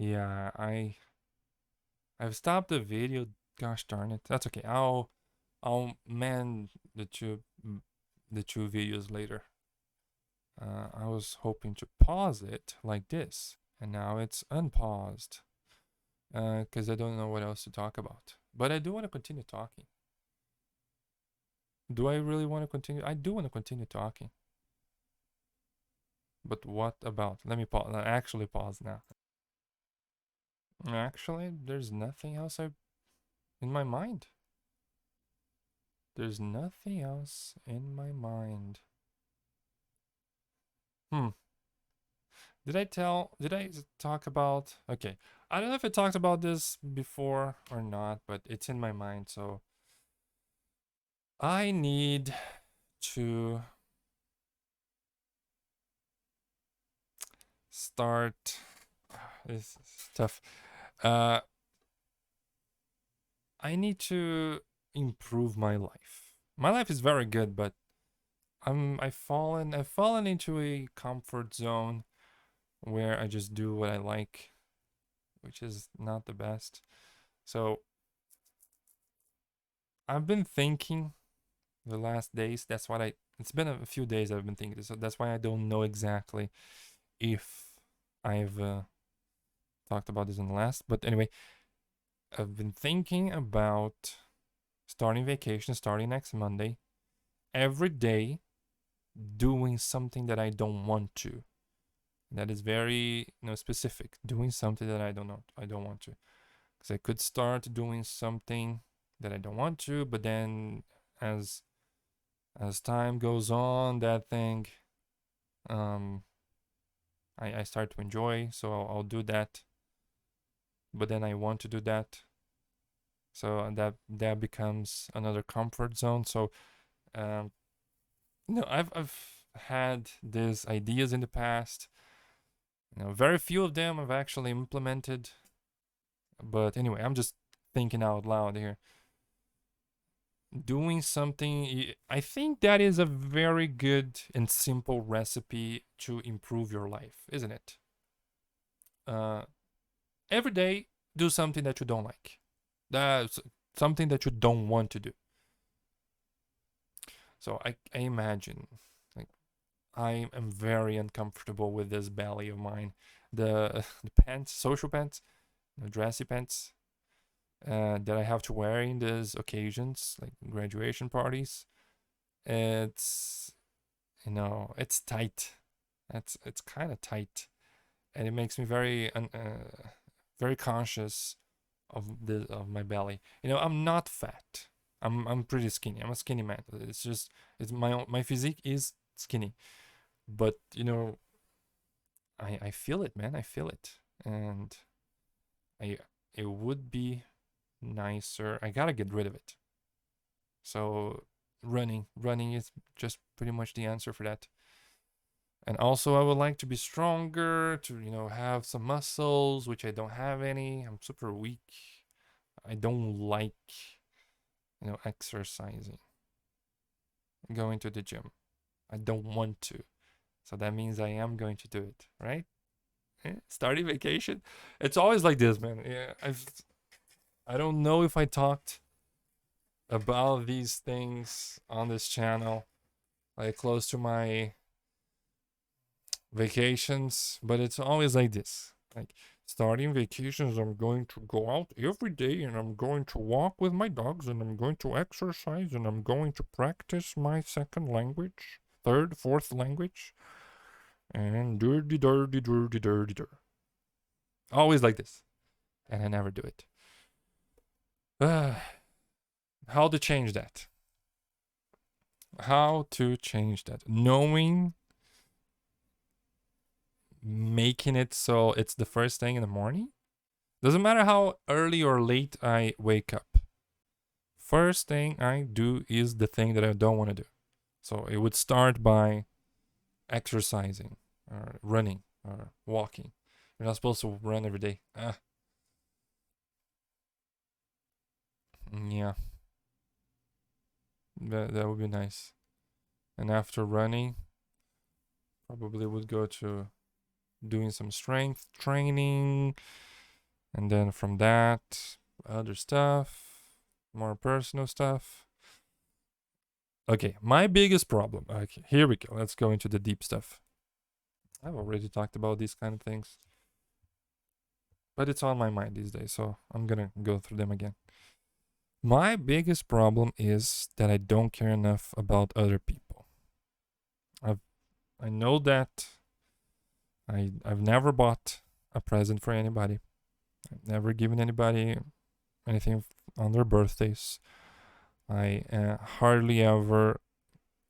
Yeah, I've stopped the video. Gosh darn it. That's okay. I'll man the two videos later. I was hoping to pause it like this, and now it's unpaused because I don't know what else to talk about. But I do want to continue talking. Do I really want to continue? I do want to continue talking. But what about? Let me pause. Actually, pause now. Actually, there's nothing else in my mind. There's nothing else in my mind. Hmm. Did I talk about, okay. I don't know if I talked about this before or not, but it's in my mind, so I need to start. This is tough. Uh, I need to improve my life. My life is very good, but I've fallen into a comfort zone where I just do what I like, which is not the best. So I've been thinking the last days. That's what I. It's been a few days I've been thinking. So that's why I don't know exactly if I've talked about this in the last. But anyway, I've been thinking about starting vacation, starting next Monday, every day doing something that I don't want to. That is very specific. Doing something that I don't know. I don't want to. Because I could start doing something that I don't want to, but then as time goes on, that thing um I start to enjoy, so I'll do that. But then I want to do that, so that becomes another comfort zone. So um, I've had these ideas in the past. Very few of them I've actually implemented. But anyway, I'm just thinking out loud here. Doing something, I think that is a very good and simple recipe to improve your life, isn't it? Uh, every day, do something that you don't like. That's something that you don't want to do. So I imagine, like, I am very uncomfortable with this belly of mine. The pants, social pants, dressy pants that I have to wear in these occasions, like graduation parties. It's it's tight. It's kind of tight, and it makes me very conscious of my belly. I'm not fat. I'm pretty skinny. I'm a skinny man. It's just it's my physique is skinny, but I feel it, man. I feel it, and I it would be nicer. I gotta get rid of it. So running is just pretty much the answer for that. And also, I would like to be stronger, to have some muscles, which I don't have any. I'm super weak. I don't like exercising, going to the gym. I don't want to. So that means I am going to do it, right? Starting vacation. It's always like this, man. Yeah, I don't know if I talked about these things on this channel, like close to my vacations, but it's always like this. Like starting vacations, I'm going to go out every day and I'm going to walk with my dogs and I'm going to exercise and I'm going to practice my second language, third, fourth language, and dirty, dirty, dirty, dirty, dirty. Always like this. And I never do it. How to change that? How to change that? Knowing, making it so it's the first thing in the morning. Doesn't matter how early or late I wake up. First thing I do is the thing that I don't want to do. So it would start by exercising or running or walking. You're not supposed to run every day. Yeah, that would be nice. And after running, probably would go to doing some strength training, And then from that, other stuff, more personal stuff. Okay, my biggest problem. Okay, here we go. Let's go into the deep stuff. I've already talked about these kind of things, but it's on my mind these days, so I'm gonna go through them again. My biggest problem is that I don't care enough about other people. I know that I've never bought a present for anybody. I've never given anybody anything on their birthdays. I hardly ever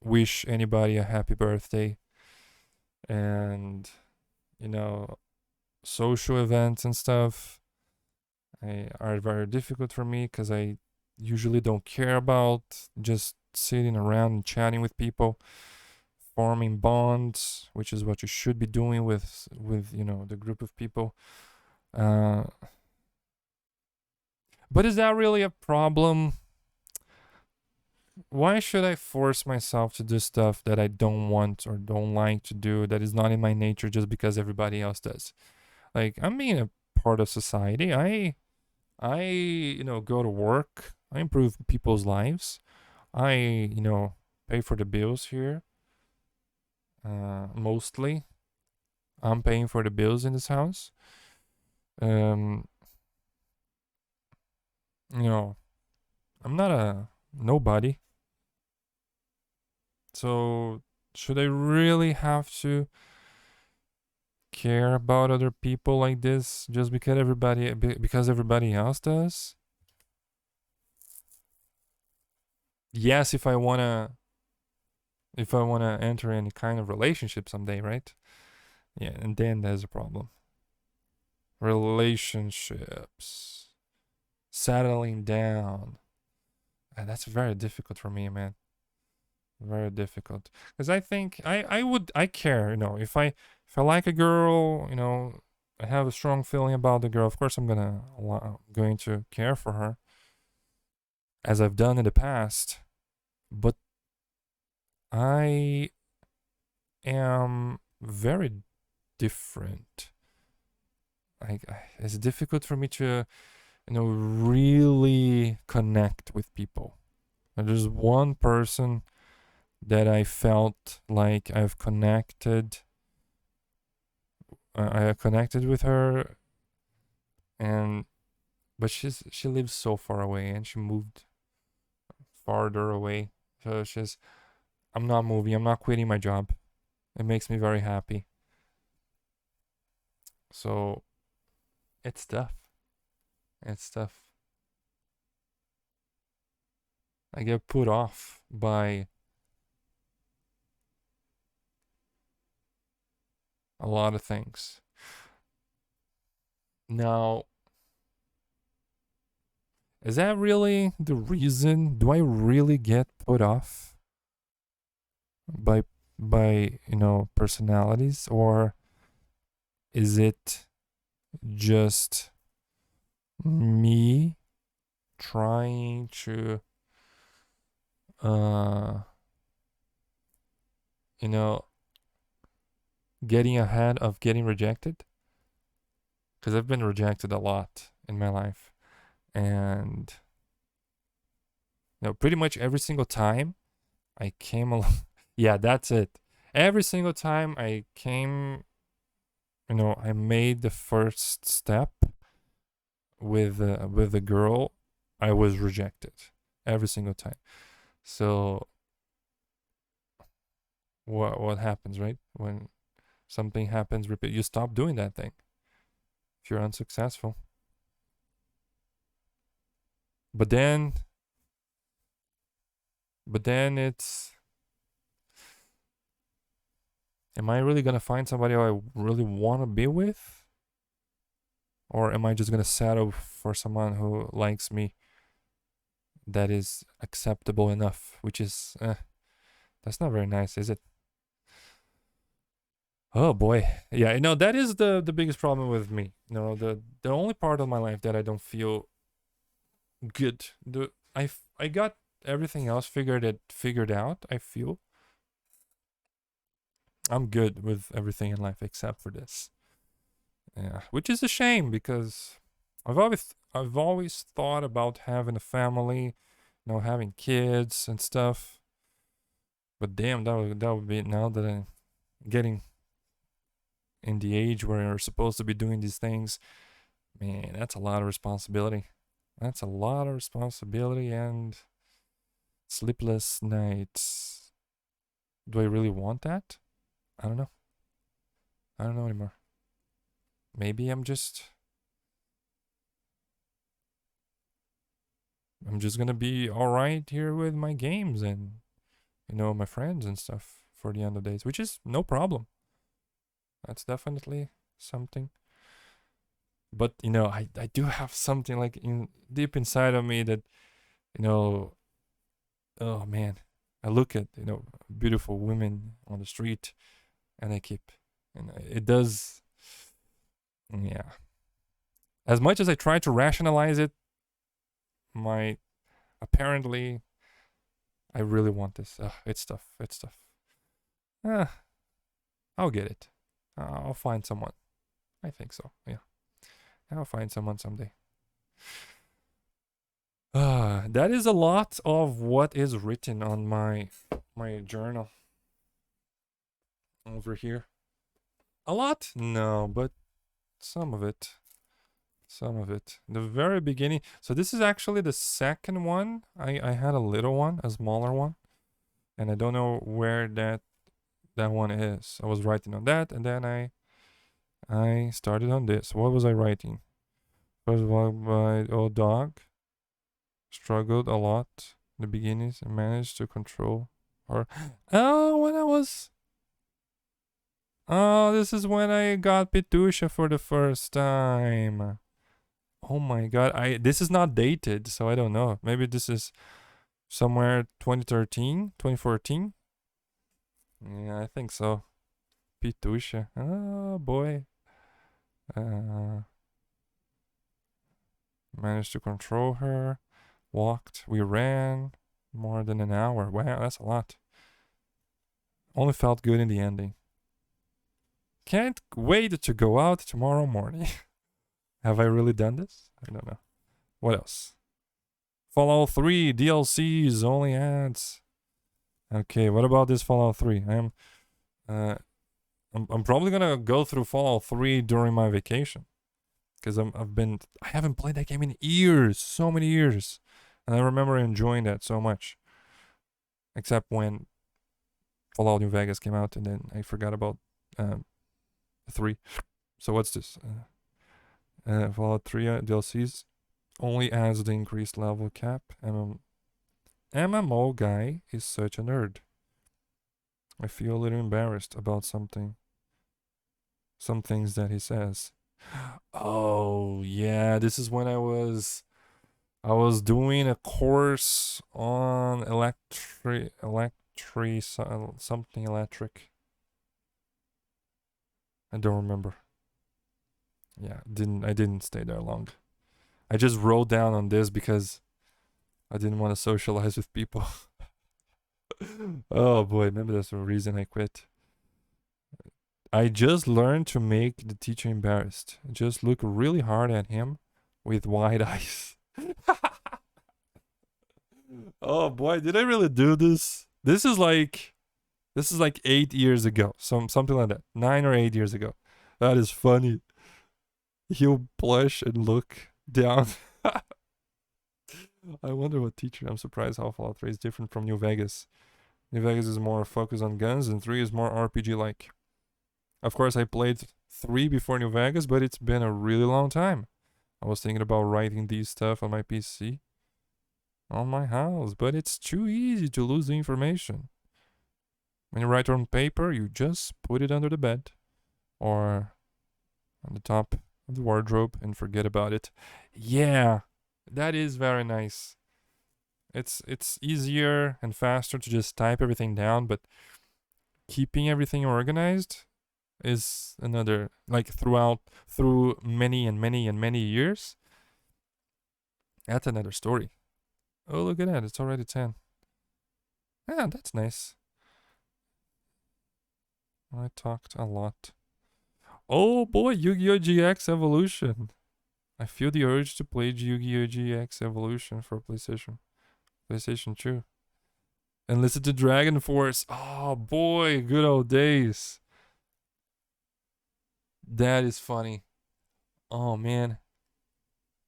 wish anybody a happy birthday. And, you know, social events and stuff are very difficult for me because I usually don't care about just sitting around and chatting with people, forming bonds, which is what you should be doing with the group of people. But is that really a problem? Why should I force myself to do stuff that I don't want or don't like to do, that is not in my nature, just because everybody else does? Like, I'm being a part of society. I go to work. I improve people's lives. I pay for the bills here. Mostly, I'm paying for the bills in this house. Um, I'm not a nobody. So, should I really have to care about other people like this just because everybody else does? Yes, if I wanna enter any kind of relationship someday, right? Yeah, and then there's a problem. Relationships, settling down. And that's very difficult for me, man. Very difficult. Because I think I care, if I like a girl, I have a strong feeling about the girl. Of course, I'm going to care for her, as I've done in the past. But I am very different. It's difficult for me to, really connect with people. And there's one person that I felt like I've connected. I connected with her, but she lives so far away, and she moved farther away. So I'm not moving. I'm not quitting my job. It makes me very happy. So it's tough. It's tough. I get put off by a lot of things. Now, is that really the reason? Do I really get put off by personalities, or is it just me trying to you know getting ahead of getting rejected? Because I've been rejected a lot in my life, and pretty much every single time I came along. Yeah, that's it. Every single time I came, I made the first step with the girl, I was rejected every single time. So what happens, right? When something happens, repeat, you stop doing that thing if you're unsuccessful. But then it's, am I really gonna find somebody I really want to be with? Or am I just gonna settle for someone who likes me, that is acceptable enough? Which is, that's not very nice, is it? Oh boy, yeah. That is the biggest problem with me. The only part of my life that I don't feel good. I got everything else figured out. I feel I'm good with everything in life except for this. Yeah, which is a shame because I've always thought about having a family, having kids and stuff. But damn, that would be, now that I'm getting in the age where you're supposed to be doing these things, man, that's a lot of responsibility. That's a lot of responsibility and sleepless nights. Do I really want that? I don't know. I don't know anymore. Maybe I'm just gonna be alright here with my games and my friends and stuff for the end of days, which is no problem. That's definitely something. But I do have something like deep inside of me that you know oh man, I look at beautiful women on the street, and I keep, and it does, yeah. As much as I try to rationalize it, my apparently I really want this. It's tough. It's tough. Ah, I'll get it. I'll find someone. I think so. Yeah, I'll find someone someday. That is a lot of what is written on my journal over here. A lot? No, but some of it. Some of it. The very beginning. So this is actually the second one. I had a little one, a smaller one, and I don't know where that one is. I was writing on that, and then I started on this. What was I writing? First of all, my old dog struggled a lot in the beginnings and managed to control her. Oh, when I was. Oh, this is when I got Pitusha for the first time. Oh my god, this is not dated, so I don't know. Maybe this is somewhere 2013, 2014. Yeah, I think so. Pitusha. Oh boy. Managed to control her. Walked. We ran more than an hour. Wow, that's a lot. Only felt good in the ending. Can't wait to go out tomorrow morning. Have I really done this? I don't know. What else? Fallout 3 DLCs, only ads. Okay, what about this Fallout 3? I'm probably gonna go through Fallout 3 during my vacation, because I haven't played that game in years, so many years, and I remember enjoying that so much. Except when Fallout New Vegas came out, and then I forgot about 3. So what's this? Fallout 3 DLCs only adds the increased level cap. MMO guy is such a nerd. I feel a little embarrassed about some things that he says. Oh yeah, this is when I was doing a course on something electric. I don't remember. Yeah, I didn't stay there long. I just wrote down on this because I didn't want to socialize with people. Oh boy, maybe that's the reason I quit. I just learned to make the teacher embarrassed. Just look really hard at him with wide eyes. Oh boy, did I really do this? This is like 8 years ago. Something like that. 9 or 8 years ago. That is funny. He'll blush and look down. I wonder what teacher. I'm surprised how Fallout 3 is different from New Vegas. New Vegas is more focused on guns, and 3 is more RPG like. Of course, I played 3 before New Vegas, but it's been a really long time. I was thinking about writing these stuff on my PC, on my house, but it's too easy to lose the information. When you write on paper, you just put it under the bed or on the top of the wardrobe and forget about it. Yeah, that is very nice. It's easier and faster to just type everything down, but keeping everything organized is another, like through many and many and many years. That's another story. Oh, look at that. It's already 10. Yeah, that's nice. I talked a lot. Oh boy, Yu-Gi-Oh! GX Evolution. I feel the urge to play Yu-Gi-Oh! GX Evolution for PlayStation 2. And listen to Dragon Force. Oh boy, good old days. That is funny. Oh man,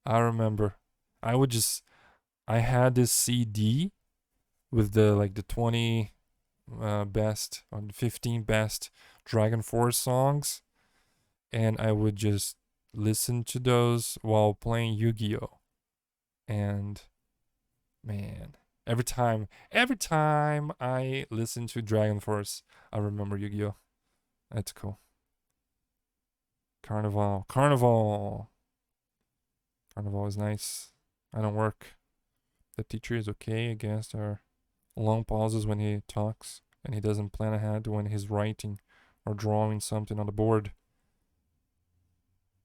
I remember. I would just I had this CD with the 20 best or the 15 best Dragon Force songs, and I would just listen to those while playing Yu-Gi-Oh. And man, every time I listen to Dragon Force, I remember Yu-Gi-Oh. That's cool. Carnival is nice. I don't work. The teacher is okay against our long pauses when he talks, and he doesn't plan ahead when he's writing or drawing something on the board.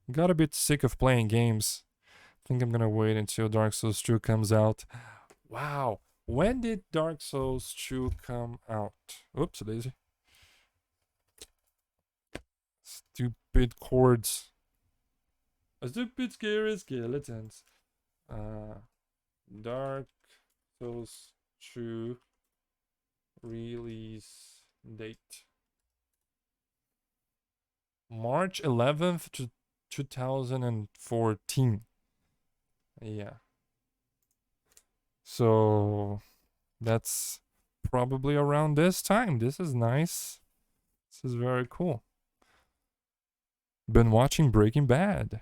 Got a bit sick of playing games. Think I'm gonna wait until Dark Souls 2 comes out. Wow. When did Dark Souls 2 come out? Oops, daisy. Stupid chords. A stupid scary skeletons. Dark Souls 2 release date. March 11th to 2014. Yeah. So that's probably around this time. This is nice. This is very cool. Been watching Breaking Bad.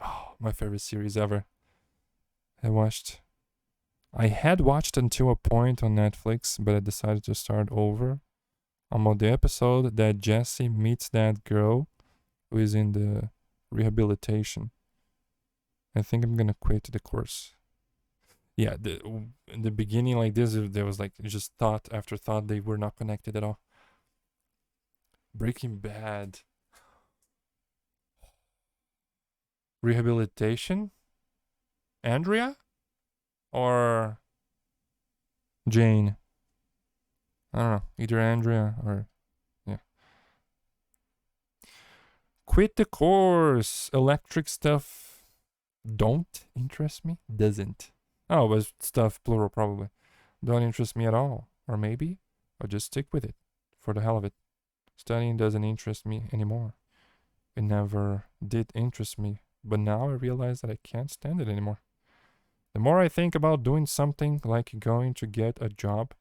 Oh, my favorite series ever. I had watched until a point on Netflix, but I decided to start over. I'm on the episode that Jesse meets that girl who is in the rehabilitation. I think I'm gonna quit the course. Yeah, in the beginning like this, there was like just thought after thought, they were not connected at all. Breaking Bad. Rehabilitation? Andrea? Or Jane? I don't know. Either Andrea or... yeah. Quit the course. Electric stuff don't interest me? Doesn't. Oh, but stuff, plural probably. Don't interest me at all. Or maybe I'll just stick with it for the hell of it. Studying doesn't interest me anymore. It never did interest me, but now I realize that I can't stand it anymore. The more I think about doing something like going to get a job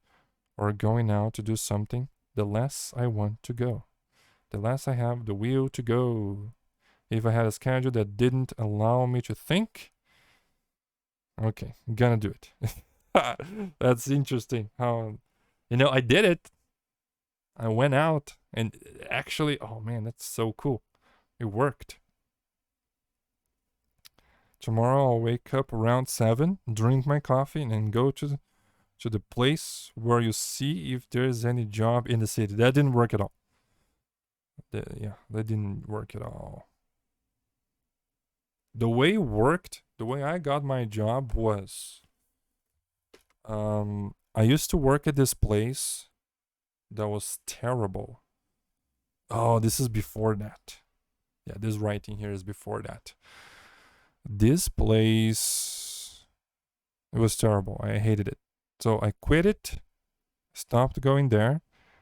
or going out to do something, the less I want to go. The less I have the will to go. If I had a schedule that didn't allow me to think, okay, I'm gonna do it. That's interesting how, I did it. I went out and actually, oh man, that's so cool. It worked. Tomorrow I'll wake up around 7, drink my coffee, and then go to the place where you see if there's any job in the city. That didn't work at all. That didn't work at all. The way it worked, the way I got my job was, I used to work at this place that was terrible. Oh, this is before that. Yeah, this writing here is before that. This place, it was terrible. I hated it. So I quit it, stopped going there,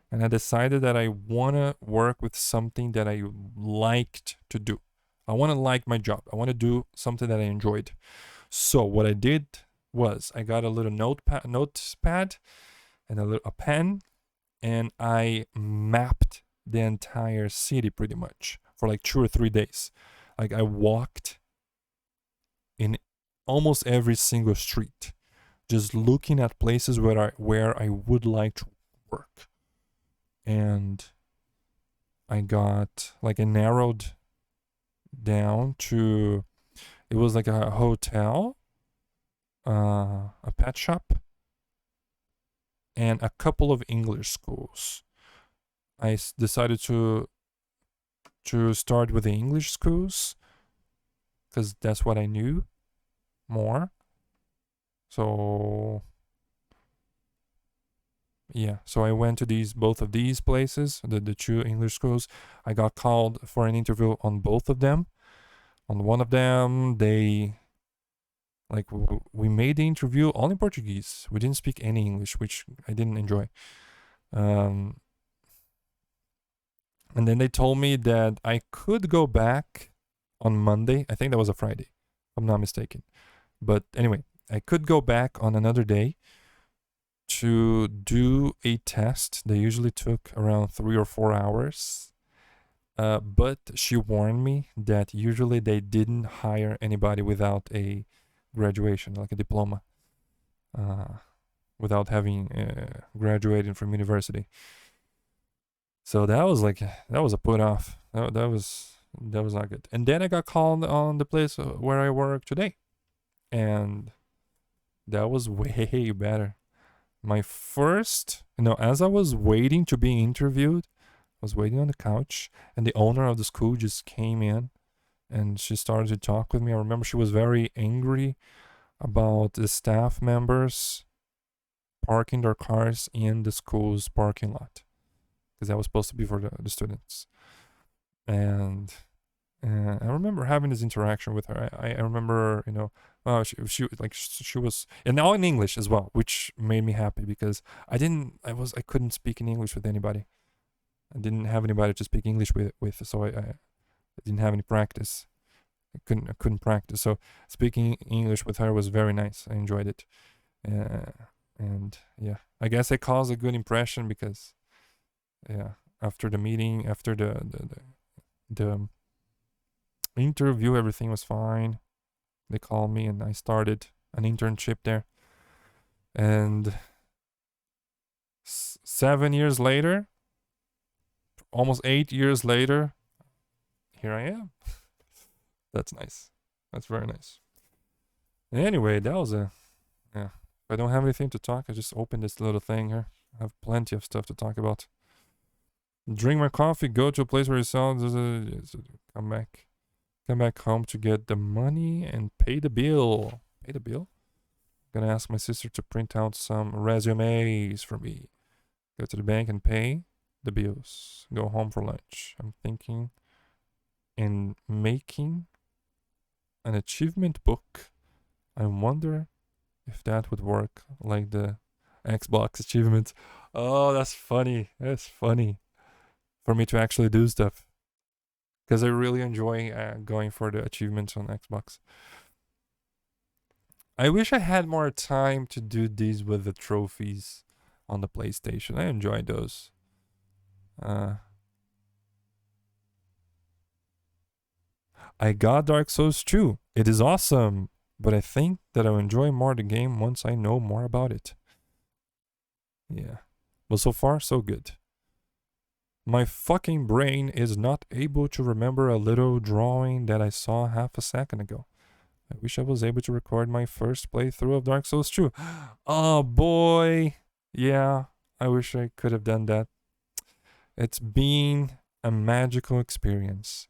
and I decided that I want to work with something that I liked to do. I want to like my job. I want to do something that I enjoyed. So what I did was I got a little notepad and a pen, and I mapped the entire city pretty much for like 2 or 3 days. Like I walked in almost every single street, just looking at places where I would like to work. And I got like I narrowed down to, it was like a hotel, a pet shop, and a couple of English schools. I decided to start with the English schools because that's what I knew more. So yeah, so I went to both of these places, the 2 English schools. I got called for an interview on both of them. On one of them, they like we made the interview all in Portuguese. We didn't speak any English, which I didn't enjoy. Um, and then they told me that I could go back on Monday. I think that was a Friday, if I'm not mistaken. But anyway, I could go back on another day to do a test. They usually took around 3 or 4 hours. But she warned me that usually they didn't hire anybody without a graduation, like a diploma, without having graduated from university. So that was a put off. That was not good. And then I got called on the place where I work today, and that was way better. My first, as I was waiting to be interviewed, I was waiting on the couch, and the owner of the school just came in, and she started to talk with me. I remember she was very angry about the staff members parking their cars in the school's parking lot, because that was supposed to be for the students. And I remember having this interaction with her. I remember, she was, and all in English as well, which made me happy because I couldn't speak in English with anybody. I didn't have anybody to speak English with, so I didn't have any practice. I couldn't practice. So speaking English with her was very nice. I enjoyed it, and yeah, I guess I caused a good impression because, yeah, after the meeting, after the interview, everything was fine. They called me and I started an internship there. And 7 years later, almost 8 years later, here I am. That's nice. That's very nice. Anyway, that was yeah. If I don't have anything to talk, I just open this little thing here. I have plenty of stuff to talk about. Drink my coffee, go to a place where you sell, come back home to get the money and pay the bill. Pay the bill? Gonna ask my sister to print out some resumes for me. Go to the bank and pay the bills. Go home for lunch. I'm thinking in making an achievement book. I wonder if that would work like the Xbox achievements. Oh, that's funny. That's funny. For me to actually do stuff. Because I really enjoy going for the achievements on Xbox. I wish I had more time to do these with the trophies on the PlayStation. I enjoy those. I got Dark Souls 2. It is awesome, but I think that I'll enjoy more the game once I know more about it. Yeah. But so far, so good. My fucking brain is not able to remember a little drawing that I saw half a second ago. I wish I was able to record my first playthrough of Dark Souls 2. Oh boy. Yeah, I wish I could have done that. It's been a magical experience,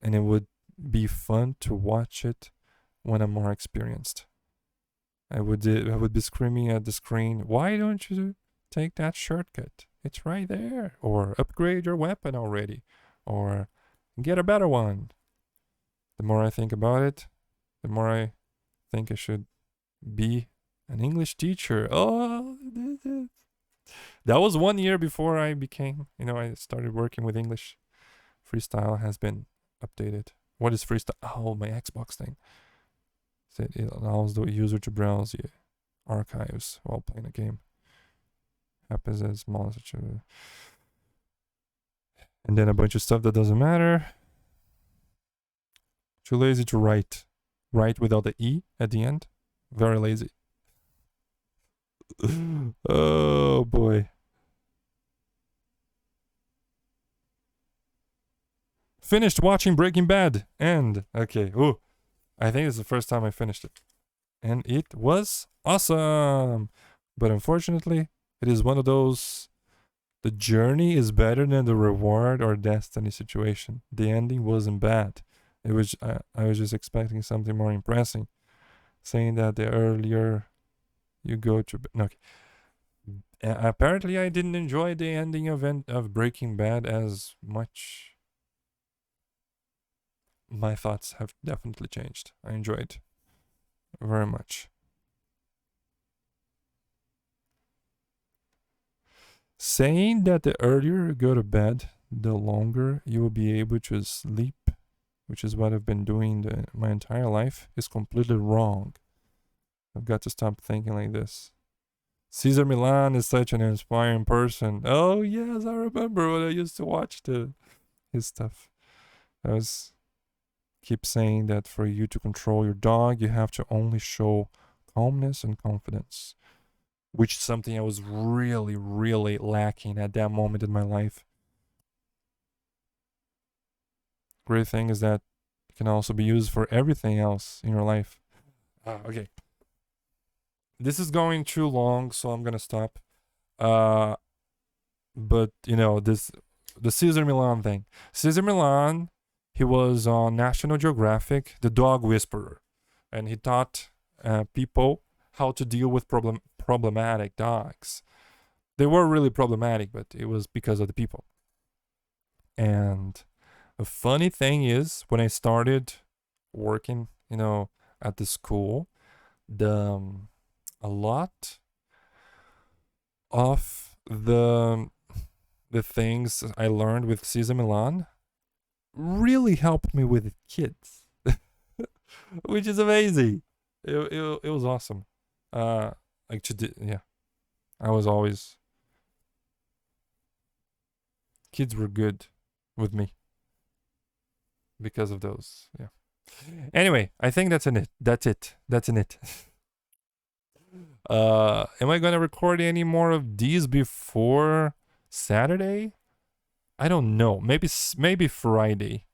and it would be fun to watch it when I'm more experienced. I would be screaming at the screen, "Why don't you take that shortcut? It's right there." Or upgrade your weapon already. Or get a better one. The more I think about it, the more I think I should be an English teacher. Oh, that was 1 year before I became, I started working with English. Freestyle has been updated. What is freestyle? Oh, my Xbox thing. So it allows the user to browse the archives while playing a game. Happens as small as and then a bunch of stuff that doesn't matter. Too lazy to write. Write without the E at the end. Very lazy. Oh boy. Finished watching Breaking Bad. And okay. Ooh. I think it's the first time I finished it. And it was awesome. But unfortunately, it is one of those, the journey is better than the reward or destiny situation. The ending wasn't bad. It was I was just expecting something more impressive. Saying that the earlier you go to no, okay. Apparently I didn't enjoy the ending of Breaking Bad as much my thoughts have definitely changed. I enjoyed very much. Saying that the earlier you go to bed, the longer you will be able to sleep, which is what I've been doing my entire life, is completely wrong. I've got to stop thinking like this. Cesar Millan is such an inspiring person. Oh yes, I remember when I used to watch his stuff. I was keep saying that for you to control your dog, you have to only show calmness and confidence, which is something I was really, really lacking at that moment in my life. Great thing is that it can also be used for everything else in your life. Okay. This is going too long, so I'm gonna stop. But you know, the Cesar Millan thing. Cesar Millan, he was on National Geographic, the dog whisperer, and he taught people how to deal with problematic dogs. They were really problematic, but it was because of the people. And the funny thing is, when I started working, you know, at the school, a lot of the things I learned with Cesar Millan really helped me with kids, which is amazing. It was awesome. Like yeah, I was always kids were good with me because of those. Yeah. Anyway, I think that's it. That's it. That's it. Am I gonna record any more of these before Saturday? I don't know. Maybe Friday.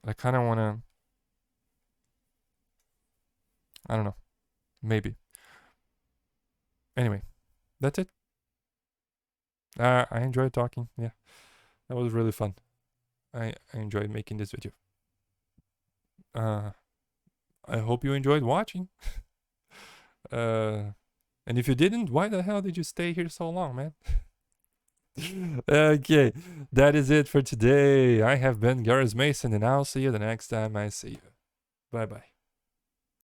I kind of wanna. I don't know. Maybe. Anyway, that's it. I enjoyed talking. Yeah, that was really fun. I enjoyed making this video. I hope you enjoyed watching. And if you didn't, why the hell did you stay here so long, man? Okay, that is it for today. I have been Gareth Mason, and I'll see you the next time I see you. Bye bye.